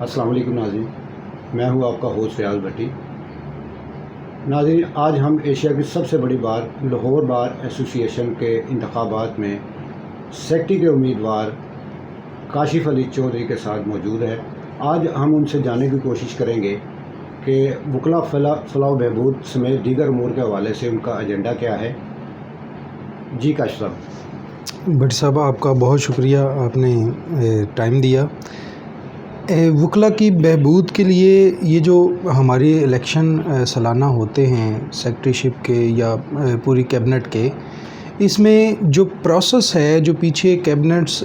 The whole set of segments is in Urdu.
السلام علیکم ناظرین، میں ہوں آپ کا ہوسٹ ریاض بھٹی۔ ناظرین، آج ہم ایشیا کی سب سے بڑی بار لاہور بار ایسوسی ایشن کے انتخابات میں سیکٹری کے امیدوار کاشف علی چودھری کے ساتھ موجود ہے۔ آج ہم ان سے جاننے کی کوشش کریں گے کہ وکلا فلاح و بہبود سمیت دیگر امور کے حوالے سے ان کا ایجنڈا کیا ہے۔ جی کاشف صاحب۔ بھٹی صاحب، آپ کا بہت شکریہ، آپ نے ٹائم دیا۔ وکلا کی بہبود کے لیے یہ جو ہمارے الیکشن سالانہ ہوتے ہیں سیکٹری شپ کے یا پوری کیبنٹ کے، اس میں جو پروسیس ہے، جو پیچھے کیبنٹس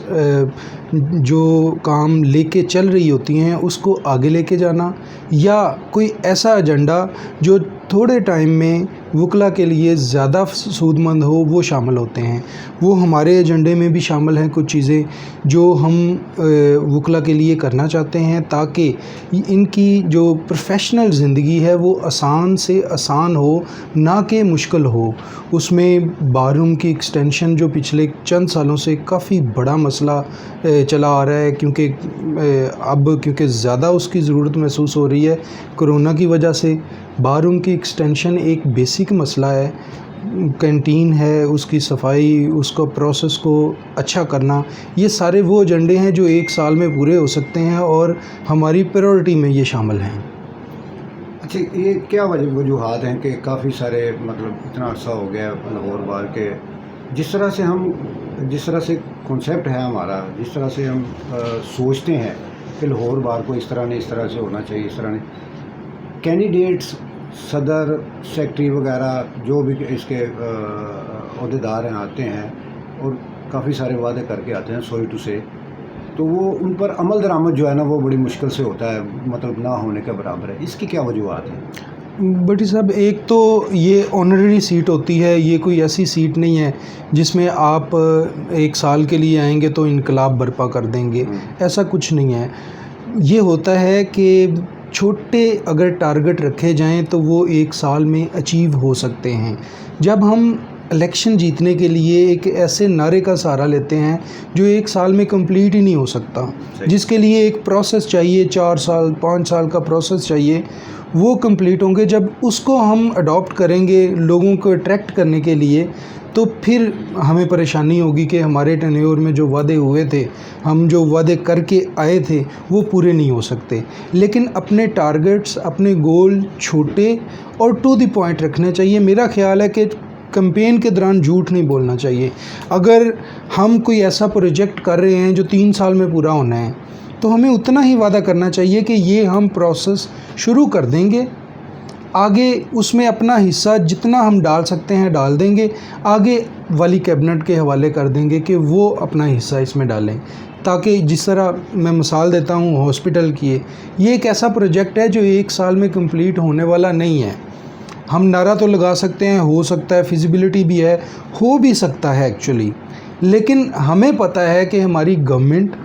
جو کام لے کے چل رہی ہوتی ہیں اس کو آگے لے کے جانا، یا کوئی ایسا ایجنڈا جو تھوڑے ٹائم میں وکلا کے لیے زیادہ سود مند ہو، وہ شامل ہوتے ہیں۔ وہ ہمارے ایجنڈے میں بھی شامل ہیں کچھ چیزیں جو ہم وکلا کے لیے کرنا چاہتے ہیں، تاکہ ان کی جو پروفیشنل زندگی ہے وہ آسان سے آسان ہو، نہ کہ مشکل ہو۔ اس میں بار روم کی ایکسٹینشن جو پچھلے چند سالوں سے کافی بڑا مسئلہ چلا آ رہا ہے، کیونکہ زیادہ اس کی ضرورت محسوس ہو رہی ہے کرونا کی وجہ سے۔ بار روم کی ایکسٹینشن ایک بیسک مسئلہ ہے، کینٹین ہے، اس کی صفائی، اس کو پروسیس کو اچھا کرنا، یہ سارے وہ ایجنڈے ہیں جو ایک سال میں پورے ہو سکتے ہیں اور ہماری پریورٹی میں یہ شامل ہیں۔ اچھا، یہ کیا وجوہات ہیں کہ کافی سارے اتنا عرصہ ہو گیا لاہور بار کے، جس طرح سے کنسیپٹ ہے ہمارا، جس طرح سے ہم سوچتے ہیں کہ لاہور بار کو اس طرح سے ہونا چاہیے، اس طرح نہیں کینڈیڈیٹس، صدر، سیکٹری وغیرہ جو بھی اس کے عہدیدار ہیں آتے ہیں اور کافی سارے وعدے کر کے آتے ہیں، سوری ٹو سے، تو وہ ان پر عمل درآمد جو ہے نا وہ بڑی مشکل سے ہوتا ہے، نہ ہونے کے برابر ہے۔ اس کی کیا وجوہات ہیں؟ بھٹی صاحب، ایک تو یہ آنرری سیٹ ہوتی ہے، یہ کوئی ایسی سیٹ نہیں ہے جس میں آپ ایک سال کے لیے آئیں گے تو انقلاب برپا کر دیں گے، ایسا کچھ نہیں ہے۔ یہ ہوتا ہے کہ چھوٹے اگر ٹارگٹ رکھے جائیں تو وہ ایک سال میں اچیو ہو سکتے ہیں۔ جب ہم الیکشن جیتنے کے لیے ایک ایسے نعرے کا سہارا لیتے ہیں جو ایک سال میں کمپلیٹ ہی نہیں ہو سکتا، جس کے لیے ایک پروسیس چاہیے، 4 سال 5 سال کا پروسیس چاہیے، وہ کمپلیٹ ہوں گے۔ جب اس کو ہم اڈاپٹ کریں گے لوگوں کو اٹریکٹ کرنے کے لیے، تو پھر ہمیں پریشانی ہوگی کہ ہمارے ٹینیور میں جو وعدے ہوئے تھے، ہم جو وعدے کر کے آئے تھے، وہ پورے نہیں ہو سکتے۔ لیکن اپنے ٹارگٹس، اپنے گول چھوٹے اور ٹو دی پوائنٹ رکھنے چاہیے۔ میرا خیال ہے کہ کمپین کے دوران جھوٹ نہیں بولنا چاہیے۔ اگر ہم کوئی ایسا پروجیکٹ کر رہے ہیں جو 3 سال میں پورا ہونا ہے، تو ہمیں اتنا ہی وعدہ کرنا چاہیے کہ یہ ہم پروسیس شروع کر دیں گے، آگے اس میں اپنا حصہ جتنا ہم ڈال سکتے ہیں ڈال دیں گے، آگے والی کیبنٹ کے حوالے کر دیں گے کہ وہ اپنا حصہ اس میں ڈالیں۔ تاکہ جس طرح میں مثال دیتا ہوں ہاسپٹل کی، یہ ایک ایسا پروجیکٹ ہے جو ایک سال میں کمپلیٹ ہونے والا نہیں ہے۔ ہم نعرہ تو لگا سکتے ہیں، ہو سکتا ہے، فیزیبلٹی بھی ہے، ہو بھی سکتا ہے ایکچولی، لیکن ہمیں پتہ ہے کہ ہماری گورنمنٹ،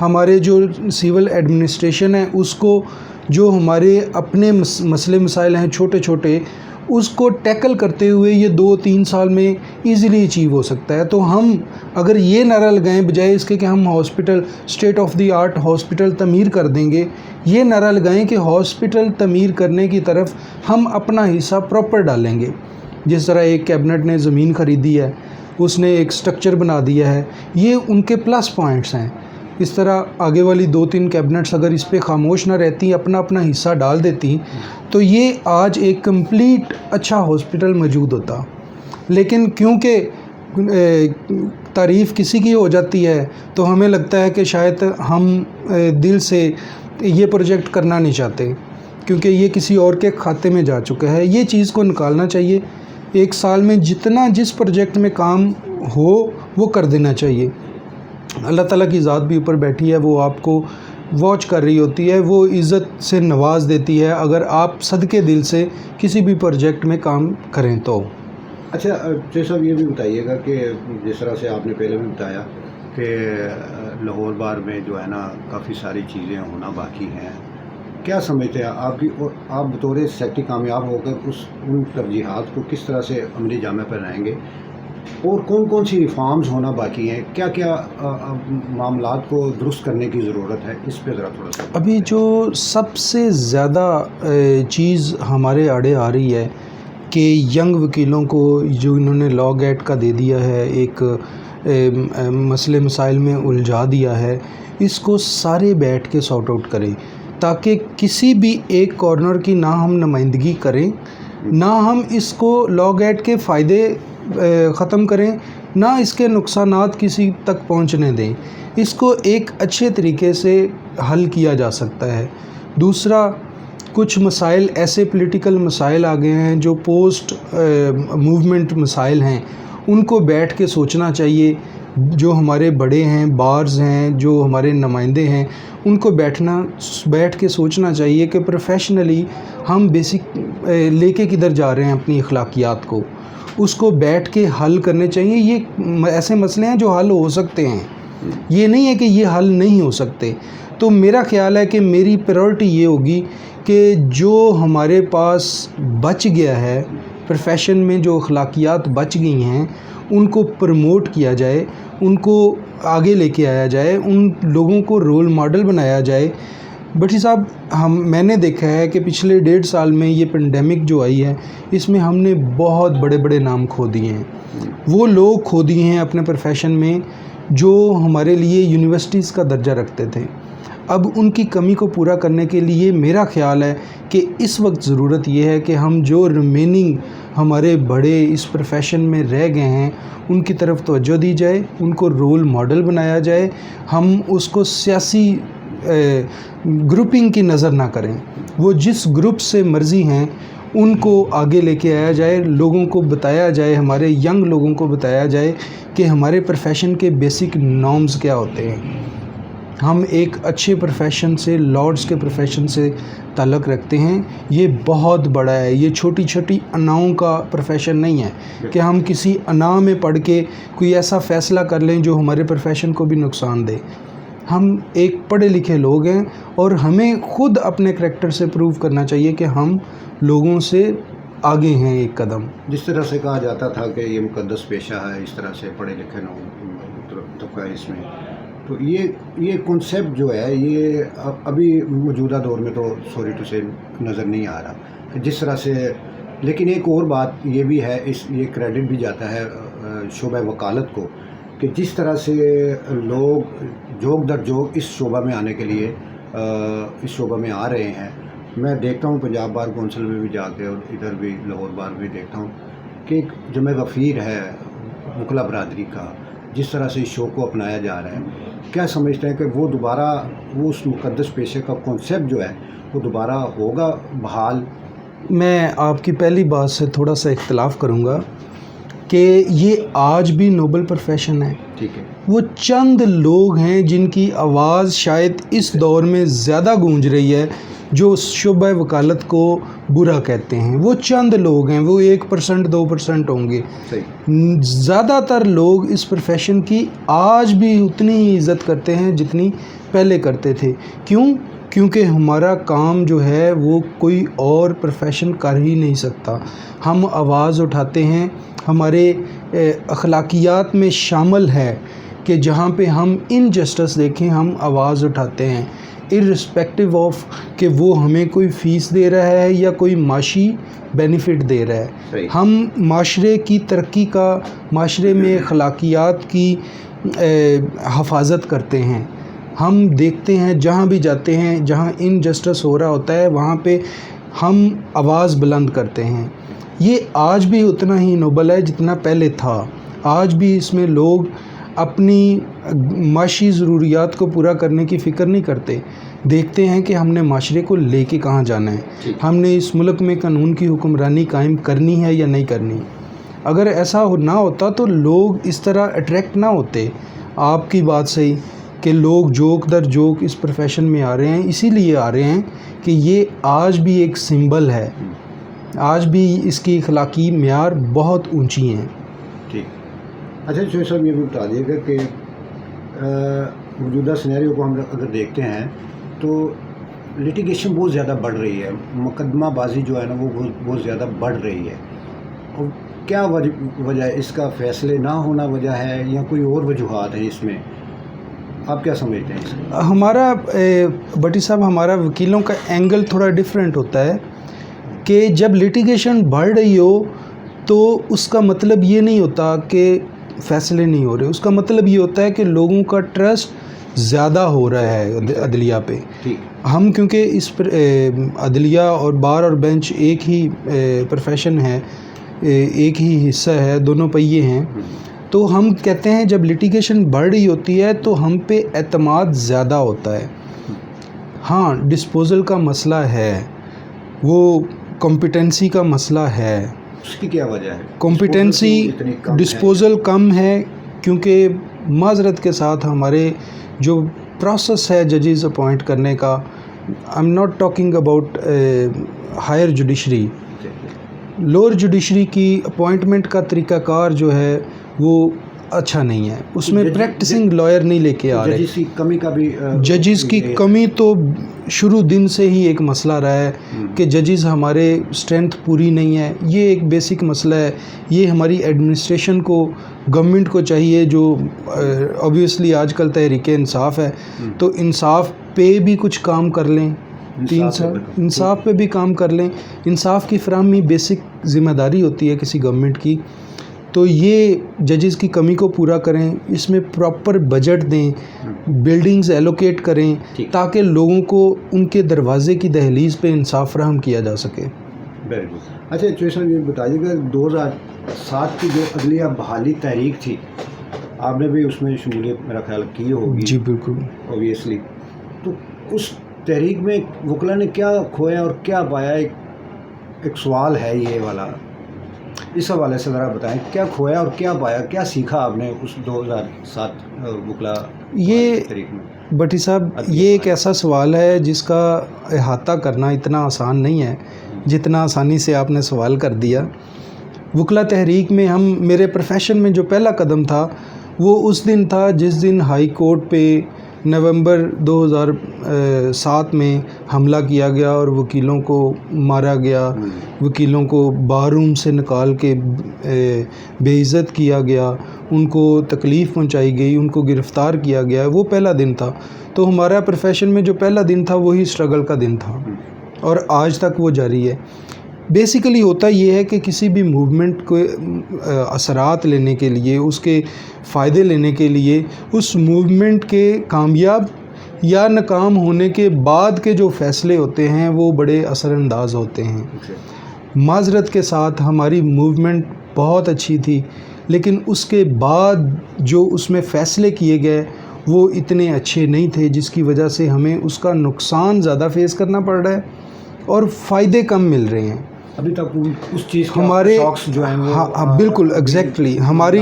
ہمارے جو سول ایڈمنسٹریشن ہے، اس کو جو ہمارے اپنے مسئلے مسائل ہیں چھوٹے چھوٹے، اس کو ٹیکل کرتے ہوئے یہ 2-3 سال میں ایزیلی اچیو ہو سکتا ہے۔ تو ہم اگر یہ نعرہ لگائیں بجائے اس کے کہ ہم hospital, state of the art hospital تعمیر کر دیں گے، یہ نعرہ لگائیں کہ ہاسپٹل تعمیر کرنے کی طرف ہم اپنا حصہ پراپر ڈالیں گے۔ جس طرح ایک کیبنٹ نے زمین خریدی ہے، اس نے ایک سٹرکچر بنا دیا ہے، یہ ان کے پلس پوائنٹس ہیں۔ اس طرح آگے والی 2-3 کیبنٹس اگر اس پہ خاموش نہ رہتی، اپنا حصہ ڈال دیتی، تو یہ آج ایک کمپلیٹ اچھا ہاسپٹل موجود ہوتا۔ لیکن کیونکہ تعریف کسی کی ہو جاتی ہے تو ہمیں لگتا ہے کہ شاید ہم دل سے یہ پروجیکٹ کرنا نہیں چاہتے، کیونکہ یہ کسی اور کے کھاتے میں جا چکا ہے۔ یہ چیز کو نکالنا چاہیے، ایک سال میں جتنا جس پروجیکٹ میں کام ہو وہ کر دینا چاہیے۔ اللہ تعالیٰ کی ذات بھی اوپر بیٹھی ہے، وہ آپ کو واچ کر رہی ہوتی ہے، وہ عزت سے نواز دیتی ہے اگر آپ صدقے دل سے کسی بھی پروجیکٹ میں کام کریں تو۔ اچھا صاحب، یہ بھی بتائیے گا کہ جس طرح سے آپ نے پہلے بھی بتایا کہ لاہور بار میں جو ہے نا کافی ساری چیزیں ہونا باقی ہیں، کیا سمجھتے ہیں آپ بطور سیکٹری کامیاب ہو کر ان ترجیحات کو کس طرح سے عملی جامہ پر لائیں گے اور کون کون سی ریفارمز ہونا باقی ہیں, کیا کیا معاملات کو درست کرنے کی ضرورت ہے, اس پہ ذرا تھوڑا سا. ابھی جو سب سے زیادہ چیز ہمارے آڑے آ رہی ہے کہ ینگ وکیلوں کو جو انہوں نے لا گیٹ کا دے دیا ہے, ایک مسئلے مسائل میں الجھا دیا ہے, اس کو سارے بیٹھ کے سارٹ آؤٹ کریں تاکہ کسی بھی ایک کارنر کی نہ ہم نمائندگی کریں, نہ ہم اس کو لا گیٹ کے فائدے ختم کریں, نہ اس کے نقصانات کسی تک پہنچنے دیں. اس کو ایک اچھے طریقے سے حل کیا جا سکتا ہے. دوسرا, کچھ مسائل ایسے پولیٹیکل مسائل آ گئے ہیں جو پوسٹ موومنٹ مسائل ہیں, ان کو بیٹھ کے سوچنا چاہیے. جو ہمارے بڑے ہیں, بارز ہیں, جو ہمارے نمائندے ہیں, ان کو بیٹھ کے سوچنا چاہیے کہ پروفیشنلی ہم بیسک لے کے کدھر جا رہے ہیں اپنی اخلاقیات کو, اس کو بیٹھ کے حل کرنے چاہیے. یہ ایسے مسئلے ہیں جو حل ہو سکتے ہیں, یہ نہیں ہے کہ یہ حل نہیں ہو سکتے. تو میرا خیال ہے کہ میری پریورٹی یہ ہوگی کہ جو ہمارے پاس بچ گیا ہے پروفیشن میں, جو اخلاقیات بچ گئی ہیں, ان کو پروموٹ کیا جائے, ان کو آگے لے کے آیا جائے, ان لوگوں کو رول ماڈل بنایا جائے. بٹی صاحب, میں نے دیکھا ہے کہ پچھلے 1.5 سال میں یہ پینڈیمک جو آئی ہے, اس میں ہم نے بہت بڑے بڑے نام کھو دیے ہیں. وہ لوگ کھو دیے ہیں اپنے پروفیشن میں جو ہمارے لیے یونیورسٹیز کا درجہ رکھتے تھے. اب ان کی کمی کو پورا کرنے کے لیے میرا خیال ہے کہ اس وقت ضرورت یہ ہے کہ ہم جو ریمیننگ ہمارے بڑے اس پروفیشن میں رہ گئے ہیں ان کی طرف توجہ دی جائے, ان کو رول ماڈل بنایا جائے. ہم اس کو سیاسی گروپنگ کی نظر نہ کریں, وہ جس گروپ سے مرضی ہیں ان کو آگے لے کے آیا جائے, لوگوں کو بتایا جائے, ہمارے ینگ لوگوں کو بتایا جائے کہ ہمارے پروفیشن کے بیسک نارمز کیا ہوتے ہیں. ہم ایک اچھے پروفیشن سے, لارڈز کے پروفیشن سے تعلق رکھتے ہیں. یہ بہت بڑا ہے, یہ چھوٹی چھوٹی اناؤں کا پروفیشن نہیں ہے کہ ہم کسی انا میں پڑھ کے کوئی ایسا فیصلہ کر لیں جو ہمارے پروفیشن کو بھی نقصان دے. ہم ایک پڑھے لکھے لوگ ہیں اور ہمیں خود اپنے کریکٹر سے پروو کرنا چاہیے کہ ہم لوگوں سے آگے ہیں ایک قدم. جس طرح سے کہا جاتا تھا کہ یہ مقدس پیشہ ہے, اس طرح سے پڑھے لکھے طبقہ اس میں, تو یہ کنسیپٹ جو ہے یہ ابھی موجودہ دور میں تو سوری ٹو سے نظر نہیں آ رہا کہ جس طرح سے. لیکن ایک اور بات یہ بھی ہے, یہ کریڈٹ بھی جاتا ہے شعبہ وکالت کو کہ جس طرح سے لوگ جوک در جوک اس شعبہ میں آنے کے لیے اس شعبہ میں آ رہے ہیں. میں دیکھتا ہوں پنجاب بار کونسل میں بھی جا کے, اور ادھر بھی لاہور بار بھی دیکھتا ہوں کہ ایک جمع غفیر ہے وکلا برادری کا, جس طرح سے اس شو کو اپنایا جا رہا ہے. کیا سمجھتے ہیں کہ وہ دوبارہ وہ اس مقدس پیشے کا کانسیپٹ جو ہے وہ دوبارہ ہوگا بحال؟ میں آپ کی پہلی بات سے تھوڑا سا اختلاف کروں گا کہ یہ آج بھی نوبل پروفیشن ہے. ٹھیک ہے, وہ چند لوگ ہیں جن کی آواز شاید اس دور میں زیادہ گونج رہی ہے جو شعبہ وکالت کو برا کہتے ہیں. وہ چند لوگ ہیں, وہ 1% 2% ہوں گے. صحیح. زیادہ تر لوگ اس پروفیشن کی آج بھی اتنی ہی عزت کرتے ہیں جتنی پہلے کرتے تھے. کیونکہ ہمارا کام جو ہے وہ کوئی اور پروفیشن کر ہی نہیں سکتا. ہم آواز اٹھاتے ہیں, ہمارے اخلاقیات میں شامل ہے کہ جہاں پہ ہم انجسٹس دیکھیں ہم آواز اٹھاتے ہیں, ارسپیکٹیو آف کہ وہ ہمیں کوئی فیس دے رہا ہے یا کوئی معاشی بینیفٹ دے رہا ہے. ہم معاشرے کی ترقی کا, معاشرے میں اخلاقیات کی حفاظت کرتے ہیں. ہم دیکھتے ہیں جہاں بھی جاتے ہیں جہاں انجسٹس ہو رہا ہوتا ہے وہاں پہ ہم آواز بلند کرتے ہیں. یہ آج بھی اتنا ہی نوبل ہے جتنا پہلے تھا. آج بھی اس میں لوگ اپنی معاشی ضروریات کو پورا کرنے کی فکر نہیں کرتے, دیکھتے ہیں کہ ہم نے معاشرے کو لے کے کہاں جانا ہے, ہم نے اس ملک میں قانون کی حکمرانی قائم کرنی ہے یا نہیں کرنی. اگر ایسا نہ ہوتا تو لوگ اس طرح اٹریکٹ نہ ہوتے. آپ کی بات صحیح کہ لوگ جوک در جوک اس پروفیشن میں آ رہے ہیں, اسی لیے آ رہے ہیں کہ یہ آج بھی ایک سمبل ہے, آج بھی اس کی اخلاقی معیار بہت اونچی ہیں. ٹھیک. اچھا شویب صاحب, یہ بھی بتا دیجیے گا کہ موجودہ سینیریو کو ہم اگر دیکھتے ہیں تو لٹیگیشن بہت زیادہ بڑھ رہی ہے, مقدمہ بازی جو ہے نا وہ بہت زیادہ بڑھ رہی ہے, اور کیا وجہ ہے اس کا؟ فیصلے نہ ہونا وجہ ہے یا کوئی اور وجوہات ہیں اس میں؟ آپ کیا سمجھتے ہیں اس میں؟ ہمارا بٹی صاحب ہمارا وکیلوں کا اینگل تھوڑا ڈیفرنٹ ہوتا ہے کہ جب لٹیگیشن بڑھ رہی ہو تو اس کا مطلب یہ نہیں ہوتا کہ فیصلے نہیں ہو رہے، اس کا مطلب یہ ہوتا ہے کہ لوگوں کا ٹرسٹ زیادہ ہو رہا ہے عدلیہ پہ. ہم کیونکہ اس پر عدلیہ اور بار اور بینچ ایک ہی پروفیشن ہے، ایک ہی حصہ ہے، دونوں پہیے ہیں، تو ہم کہتے ہیں جب لٹیگیشن بڑھ رہی ہوتی ہے تو ہم پہ اعتماد زیادہ ہوتا ہے. ہاں ڈسپوزل کا مسئلہ ہے، وہ کمپیٹنسی کا مسئلہ ہے. اس کی کیا وجہ ہے؟ کمپیٹنسی ڈسپوزل کم ہے کیونکہ معذرت کے ساتھ ہمارے جو پروسیس ہے ججز اپوائنٹ کرنے کا، I am not talking about higher judiciary, lower judiciary کی اپوائنٹمنٹ کا طریقہ کار جو ہے وہ اچھا نہیں ہے، اس میں پریکٹسنگ لائر نہیں لے کے آ رہے. ججز کی کمی کا بھی ججز کی کمی تو شروع دن سے ہی ایک مسئلہ رہا ہے کہ ججز ہمارے اسٹرینتھ پوری نہیں ہے. یہ ایک بیسک مسئلہ ہے. یہ ہماری ایڈمنسٹریشن کو، گورنمنٹ کو چاہیے، جو obviously آج کل تحریک انصاف ہے تو انصاف پہ بھی کچھ کام کر لیں، 3 سال انصاف پہ بھی کام کر لیں. انصاف کی فراہمی بیسک ذمہ داری ہوتی ہے کسی گورنمنٹ کی. تو یہ ججز کی کمی کو پورا کریں، اس میں پراپر بجٹ دیں، بلڈنگز ایلوکیٹ کریں تاکہ لوگوں کو ان کے دروازے کی دہلیز پہ انصاف فراہم کیا جا سکے. Very good. اچھا چوہے یہ بتائیے کہ 2007 کی جو عدلیہ بحالی تحریک تھی، آپ نے بھی اس میں شمولیت میرا خیال کی ہوگی. جی بالکل اوبیسلی. تو اس تحریک میں وکلا نے کیا کھویا اور کیا پایا؟ ایک سوال ہے یہ والا، اس حوالے سے ذرا بتائیں کیا کھویا اور کیا پایا، کیا سیکھا آپ نے اس 2007 وکلا تحریک میں؟ بٹی صاحب یہ ایک ایسا سوال ہے جس کا احاطہ کرنا اتنا آسان نہیں ہے جتنا آسانی سے آپ نے سوال کر دیا. وکلا تحریک میں میرے پروفیشن میں جو پہلا قدم تھا وہ اس دن تھا جس دن ہائی کورٹ پہ نومبر 2007 میں حملہ کیا گیا اور وکیلوں کو مارا گیا، وکیلوں کو بار روم سے نکال کے بے عزت کیا گیا، ان کو تکلیف پہنچائی گئی، ان کو گرفتار کیا گیا. وہ پہلا دن تھا. تو ہمارا پروفیشن میں جو پہلا دن تھا وہی اسٹرگل کا دن تھا اور آج تک وہ جاری ہے. بیسیکلی ہوتا یہ ہے کہ کسی بھی موومنٹ کو اثرات لینے کے لیے، اس کے فائدے لینے کے لیے، اس موومنٹ کے کامیاب یا ناکام ہونے کے بعد کے جو فیصلے ہوتے ہیں وہ بڑے اثر انداز ہوتے ہیں. معذرت کے ساتھ ہماری موومنٹ بہت اچھی تھی لیکن اس کے بعد جو اس میں فیصلے کیے گئے وہ اتنے اچھے نہیں تھے، جس کی وجہ سے ہمیں اس کا نقصان زیادہ فیس کرنا پڑ رہا ہے اور فائدے کم مل رہے ہیں. ابھی تک اس چیز ہمارے شوقس جو ہیں ہاں بالکل ایگزیکٹلی ہماری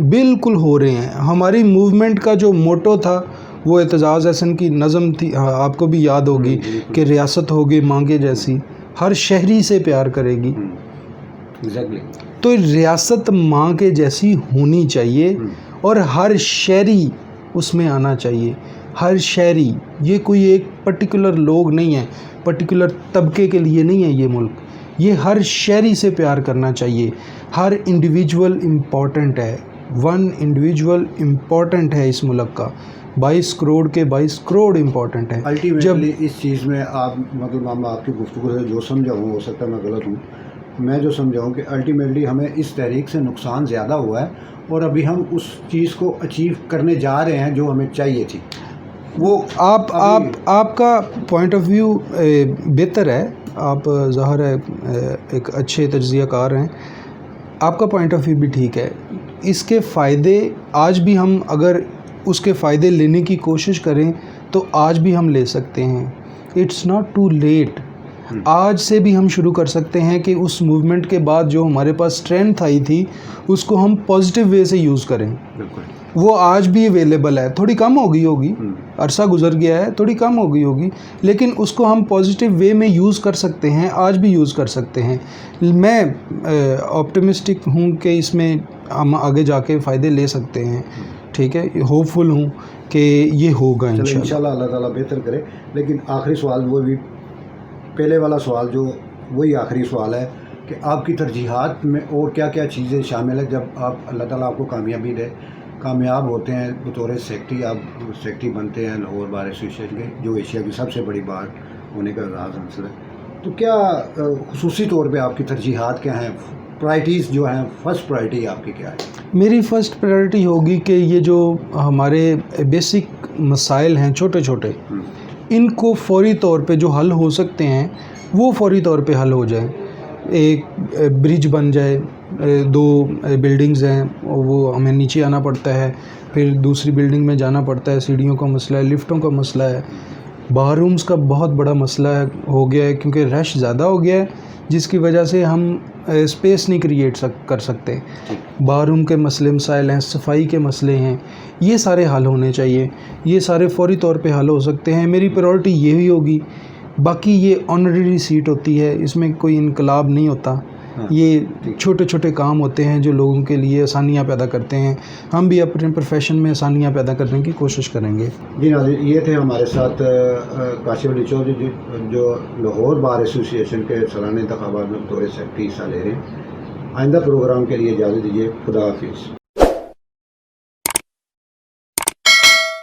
بالکل ہو رہے ہیں. ہماری موومنٹ کا جو موٹو تھا وہ اعتزاز احسن کی نظم تھی، آپ کو بھی یاد ہوگی کہ ریاست ہوگی مانگے جیسی، ہر شہری سے پیار کرے گی. تو ریاست ماں کے جیسی ہونی چاہیے اور ہر شہری اس میں آنا چاہیے. ہر شہری، یہ کوئی ایک پرٹیکولر لوگ نہیں ہے، پرٹیکولر طبقے کے لیے نہیں ہے یہ ملک. یہ ہر شہری سے پیار کرنا چاہیے. ہر انڈیویجول امپورٹنٹ ہے. 1 انڈیویجول امپورٹنٹ ہے اس ملک کا. 22 کروڑ کے 22 کروڑ امپورٹنٹ ہے. الٹیمیٹلی اس چیز میں آپ مطلب آپ کی گفتگو سے جو سمجھا ہوں، ہو سکتا ہے میں غلط ہوں، میں جو سمجھا ہوں کہ الٹیمیٹلی ہمیں اس تحریک سے نقصان زیادہ ہوا ہے اور ابھی ہم اس چیز کو اچیو کرنے جا رہے ہیں جو ہمیں چاہیے تھی. وہ آپ کا پوائنٹ آف ویو بہتر ہے، آپ ظاہر ہے ایک اچھے تجزیہ کار ہیں، آپ کا پوائنٹ آف ویو بھی ٹھیک ہے. اس کے فائدے آج بھی ہم اگر اس کے فائدے لینے کی کوشش کریں تو آج بھی ہم لے سکتے ہیں. It's not too late. آج سے بھی ہم شروع کر سکتے ہیں کہ اس موومنٹ کے بعد جو ہمارے پاس اسٹرینتھ آئی تھی اس کو ہم پازیٹیو وے سے یوز کریں. وہ آج بھی اویلیبل ہے، تھوڑی کم ہو گئی ہوگی، عرصہ گزر گیا ہے، تھوڑی کم ہو گئی ہوگی، لیکن اس کو ہم پازیٹیو وے میں یوز کر سکتے ہیں، آج بھی یوز کر سکتے ہیں. میں آپٹیمسٹک ہوں کہ اس میں ہم آگے جا کے فائدے لے سکتے ہیں. ٹھیک ہے، ہوپ فل ہوں کہ یہ ہوگا انشاءاللہ. اللہ تعالیٰ بہتر کرے. لیکن آخری سوال وہ بھی پہلے والا سوال جو وہی آخری سوال ہے کہ آپ کی ترجیحات میں اور کیا کیا چیزیں شامل ہیں جب آپ اللہ تعالیٰ آپ کو کامیابی دے کامیاب ہوتے ہیں بطور سیکٹری، آپ سیکٹری بنتے ہیں لاہور بار ایسوسیشن کے، جو ایشیا کی سب سے بڑی بار ہونے کا راز حاصل ہے، تو کیا خصوصی طور پہ آپ کی ترجیحات کیا ہیں، پرائرٹیز جو ہیں، فرسٹ پرائرٹی آپ کی کیا ہے؟ میری فرسٹ پرائرٹی ہوگی کہ یہ جو ہمارے بیسک مسائل ہیں چھوٹے چھوٹے، ان کو فوری طور پہ جو حل ہو سکتے ہیں وہ فوری طور پہ حل ہو جائیں. ایک برج بن جائے، 2 بلڈنگز ہیں وہ ہمیں نیچے آنا پڑتا ہے، پھر دوسری بلڈنگ میں جانا پڑتا ہے، سیڑھیوں کا مسئلہ ہے، لفٹوں کا مسئلہ ہے، باتھ رومز کا بہت بڑا مسئلہ ہو گیا ہے کیونکہ رش زیادہ ہو گیا ہے جس کی وجہ سے ہم اسپیس نہیں کریٹ کر سکتے. باتھ روم کے مسائل ہیں، صفائی کے مسئلے ہیں، یہ سارے حل ہونے چاہیے، یہ سارے فوری طور پہ حل ہو سکتے ہیں. میری پرائرٹی یہی ہوگی. باقی یہ آنریری سیٹ ہوتی ہے، اس میں کوئی انقلاب نہیں ہوتا، یہ چھوٹے چھوٹے کام ہوتے ہیں جو لوگوں کے لیے آسانیاں پیدا کرتے ہیں. ہم بھی اپنے پروفیشن میں آسانیاں پیدا کرنے کی کوشش کریں گے. جی ناظرین، یہ تھے ہمارے ساتھ کاشف علی چودھری جو لاہور بار ایسوسیشن کے سالانہ انتخابات میں بطور سیکرٹری حصہ لے رہے ہیں. آئندہ پروگرام کے لیے اجازت دیجیے. خدا حافظ.